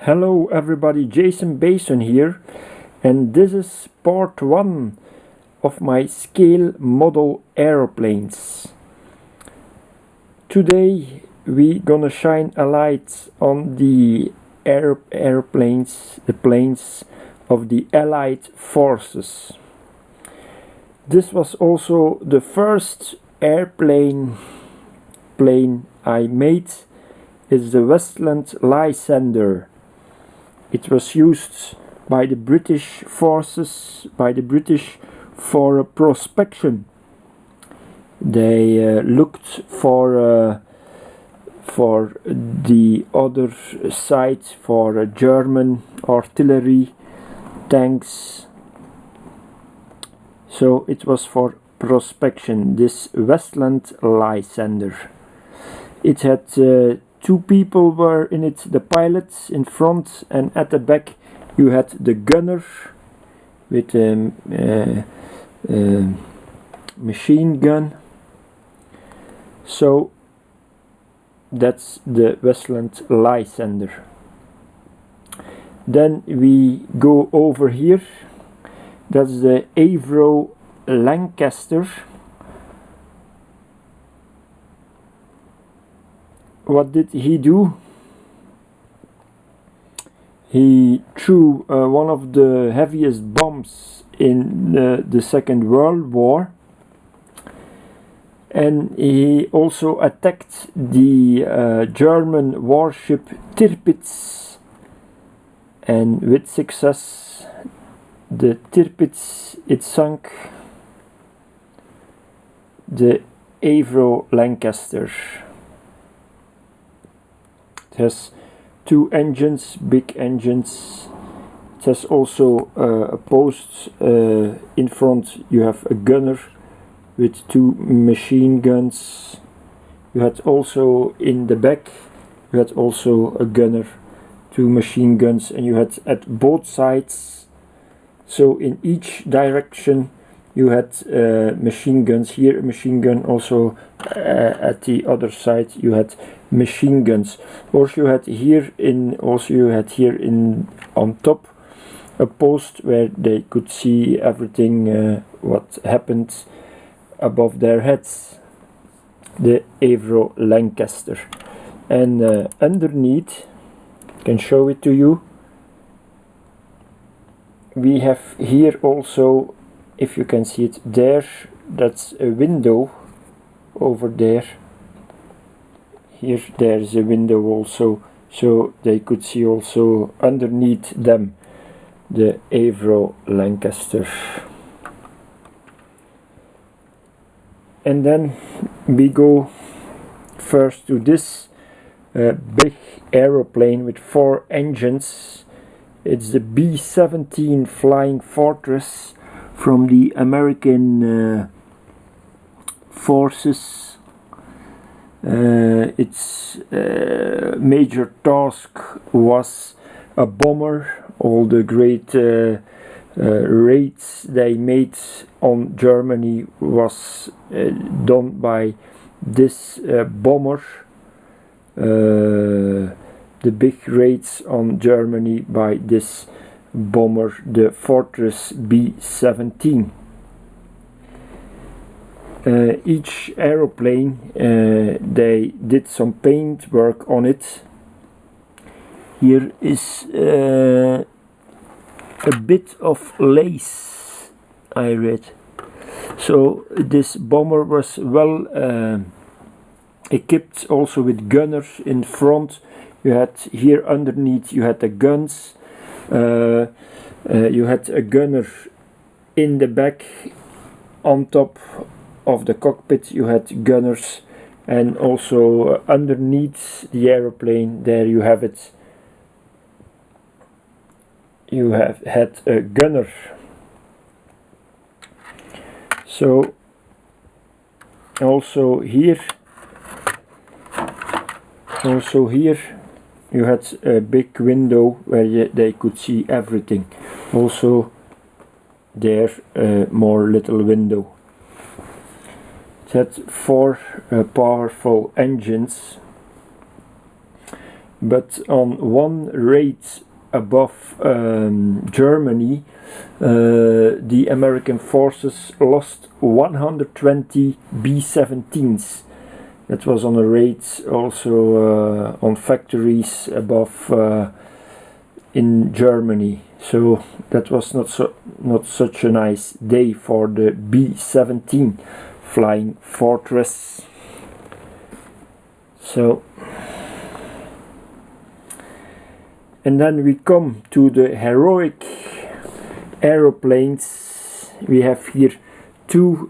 Hello everybody, Basson here, and this is part 1 of my scale model aeroplanes. Today we gonna shine a light on the airplanes, the planes of the Allied forces. This was also the first plane I made. Is the Westland Lysander. It was used by the British forces, by the British for prospection. They looked for the other side, for German artillery, tanks. So it was for prospection, this Westland Lysander. It had two people were in it, the pilots in front, and at the back you had the gunner with a machine gun. So that's the Westland Lysander. Then we go over here. That's the Avro Lancaster. What did he do? He threw one of the heaviest bombs in the Second World War, and he also attacked the German warship Tirpitz, and with success the Tirpitz, it sunk the Avro Lancaster. It has two engines, big engines. It has also a post in front. You have a gunner with two machine guns. You had also in the back, you had also a gunner, two machine guns, and you had at both sides. So in each direction you had machine guns. Here a machine gun, also at the other side you had machine guns. Also you had here on top a post where they could see everything what happened above their heads, the Avro Lancaster. And underneath, I can show it to you, we have here also, if you can see it there, that's a window over there. Here there's a window also, so they could see also underneath them the Avro Lancaster. And then we go first to this big aeroplane with 4 engines. It's the B-17 Flying Fortress from the American forces. Its major task was a bomber. All the great raids they made on Germany was done by this bomber. The big raids on Germany by this bomber, the Fortress B-17. Each aeroplane, they did some paint work on it. Here is a bit of lace, I read. So this bomber was well equipped also with gunners in front. You had here underneath, you had the guns. You had a gunner in the back. On top of the cockpit you had gunners, and also underneath the aeroplane there you have it. You have had a gunner. So also here you had a big window where they could see everything. Also there more little window. It had 4 powerful engines. but on one raid above Germany, the American forces lost 120 B-17s. That was on a raid also on factories above in Germany. So that was not such a nice day for the B-17 Flying Fortress. So, and then we come to the heroic aeroplanes. We have here two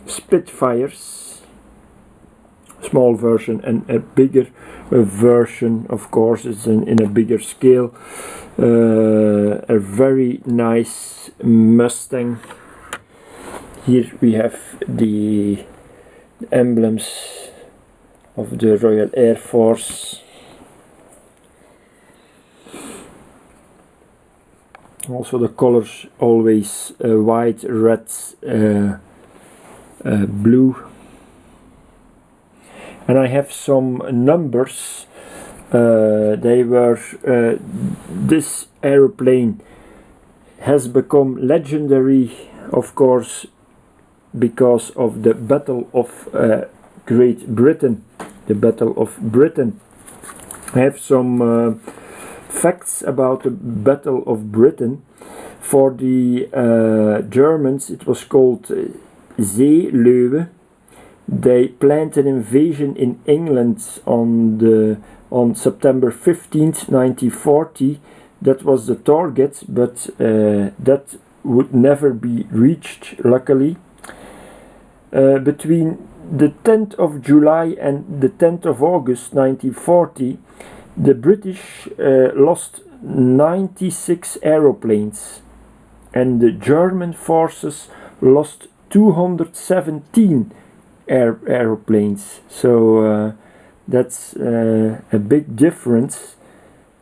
Spitfires, small version and a bigger version, of course, it's in a bigger scale. A very nice Mustang. Here we have the emblems of the Royal Air Force. Also the colors always white, red, blue. And I have some numbers. They were this aeroplane has become legendary, of course, because of the Battle of Great Britain, the Battle of Britain. I have some facts about the Battle of Britain. For the Germans it was called Seelöwe. They planned an invasion in England on September 15th, 1940. That was the target, but that would never be reached, luckily. Between the 10th of July and the 10th of August 1940, the British lost 96 aeroplanes, and the German forces lost 217 aeroplanes. So that's a big difference,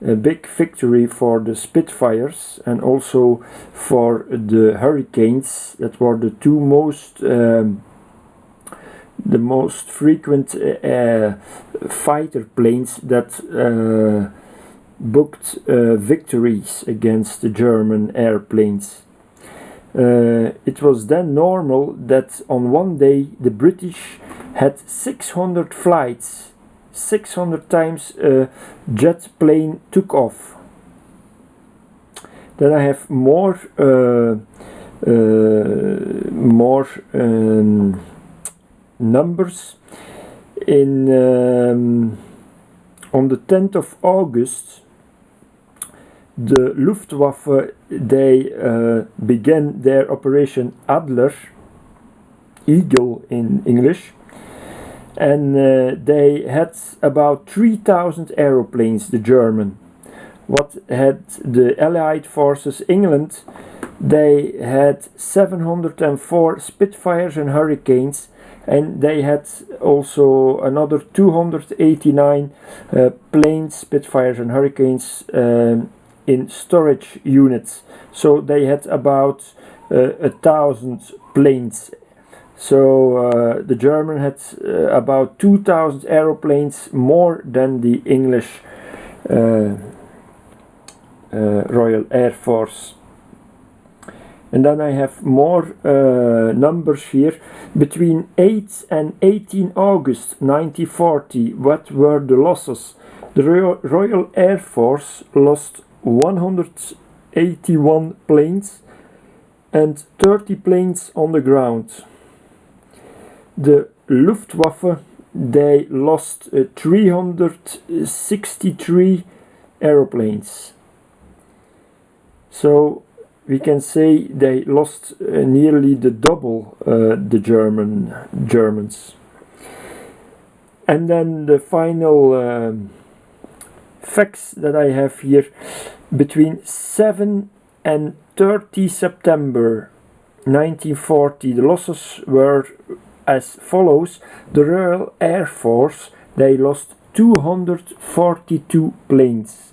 a big victory for the Spitfires and also for the Hurricanes. That were the two most frequent fighter planes that booked victories against the German airplanes. It was then normal that on one day the British had 600 flights, 600 times a jet plane took off. Then I have more numbers. On the 10th of August, the Luftwaffe, they began their Operation Adler, Eagle in English, and they had about 3,000 aeroplanes, the German. What had the Allied forces, England, they had 704 Spitfires and Hurricanes, and they had also another 289 planes, Spitfires and Hurricanes, in storage units. So they had about 1,000 planes. So the German had about 2,000 aeroplanes more than the English Royal Air Force. And then I have more numbers here. Between 8 and 18 August 1940, what were the losses? The Royal Air Force lost 181 planes and 30 planes on the ground. The Luftwaffe, they lost 363 aeroplanes. So we can say they lost nearly the double the Germans. And then the final facts that I have here: between 7 and 30 September 1940, the losses were as follows. The Royal Air Force, they lost 242 planes.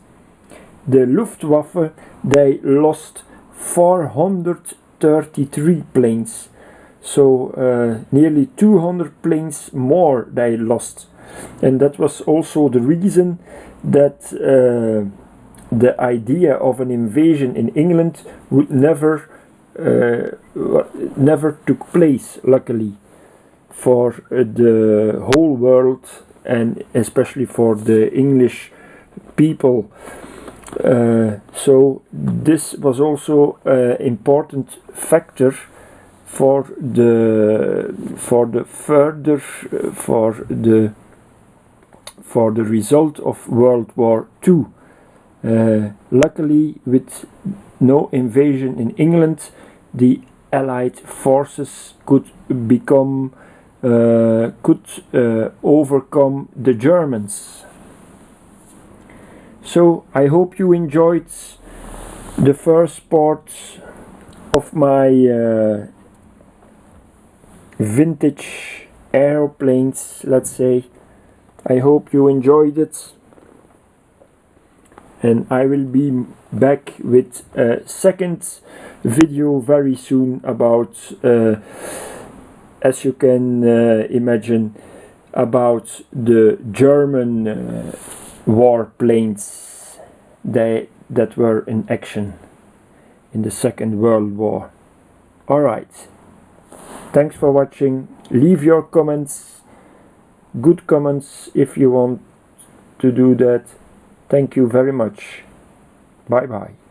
The Luftwaffe, they lost 433 planes. So nearly 200 planes more they lost. and that was also the reason that the idea of an invasion in England would never took place, luckily, for the whole world and especially for the English people. So this was also an important factor for the result of World War II. Luckily, with no invasion in England, the Allied forces could overcome the Germans. So I hope you enjoyed the first part of my vintage aeroplanes, let's say. I hope you enjoyed it, and I will be back with a second video very soon about, as you can imagine, about the German warplanes that were in action in the Second World War. Alright, thanks for watching. Leave your comments, good comments if you want to do that. Thank you very much. Bye bye.